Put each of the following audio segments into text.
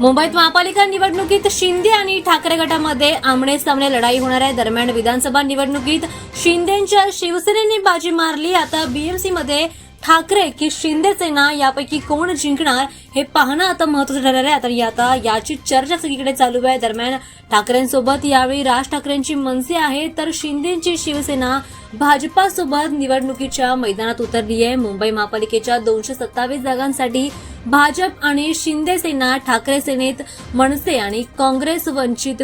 मुंबईत महापालिका निवडणुकीत शिंदे आणि ठाकरे गटामध्ये आमने सामने लढाई होणार आहे। दरम्यान विधानसभा निवडणुकीत शिंदेंच्या शिवसेनेने बाजी मारली। आता बीएमसीमध्ये ठाकरे की शिंदे सेना यापैकी कोण जिंकणार हे पाहणं आता महत्त्वाचं ठरणार आहे। आता याची चर्चा सगळीकडे चालू आहे। दरम्यान ठाकरेंसोबत यावेळी राज ठाकरेंची मनसे आहे, तर शिंदेंची शिवसेना भाजपासोबत निवडणुकीच्या मैदानात उतरली आहे। मुंबई महापालिकेच्या 227 जागांसाठी भाजप आणि शिंदे सेना, ठाकरे सेनेत मनसे आणि काँग्रेस वंचित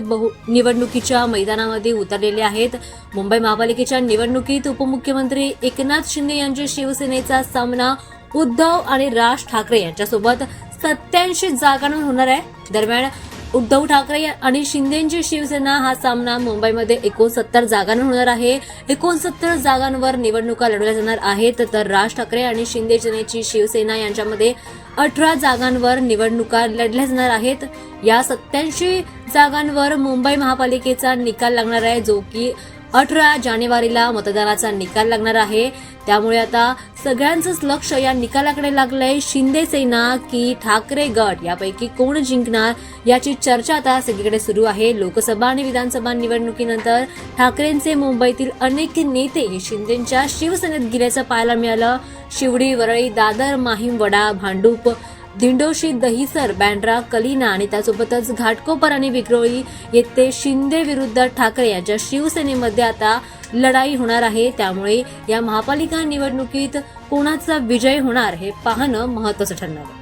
निवडणुकीच्या मैदानामध्ये उतरलेले आहेत। मुंबई महापालिकेच्या निवडणुकीत उपमुख्यमंत्री एकनाथ शिंदे यांच्या शिवसेनेचा सामना उद्धव आणि राज ठाकरे यांच्यासोबत 87 जागांवर होणार आहे। दरम्यान उद्धव ठाकरे आणि शिंदेची शिवसेना हा सामना मुंबईमध्ये 69 जागांवर होणार आहे। 69 जागांवर निवडणुका लढवल्या जाणार आहेत, तर राज ठाकरे आणि शिंदे सेनेची शिवसेना यांच्यामध्ये 18 जागांवर निवडणुका लढल्या जाणार आहेत। या 87 जागांवर मुंबई महापालिकेचा निकाल लागणार आहे, जो की 18 जानेवारीला मतदानाचा निकाल लागणार आहे। त्यामुळे आता सगळ्यांचंच लक्ष या निकालाकडे लागलंय। शिंदे सेना की ठाकरे गट यापैकी कोण जिंकणार याची चर्चा आता सगळीकडे सुरू आहे। लोकसभा आणि विधानसभा निवडणुकीनंतर ठाकरेंचे मुंबईतील अनेक नेते हे शिंदेच्या शिवसेनेत गेल्याचं पाहायला मिळालं। शिवडी, वरळी, दादर, माहीम, वडा, भांडूप, दिंडोशी, दहिसर, बँड्रा, कलिना आणि त्यासोबतच घाटकोपर आणि विक्रोळी येथे शिंदे विरुद्ध ठाकरे यांच्या शिवसेनेमध्ये आता लढाई होणार आहे। त्यामुळे या महापालिका निवडणुकीत कोणाचा विजय होणार हे पाहणं महत्त्वाचं ठरणार आहे।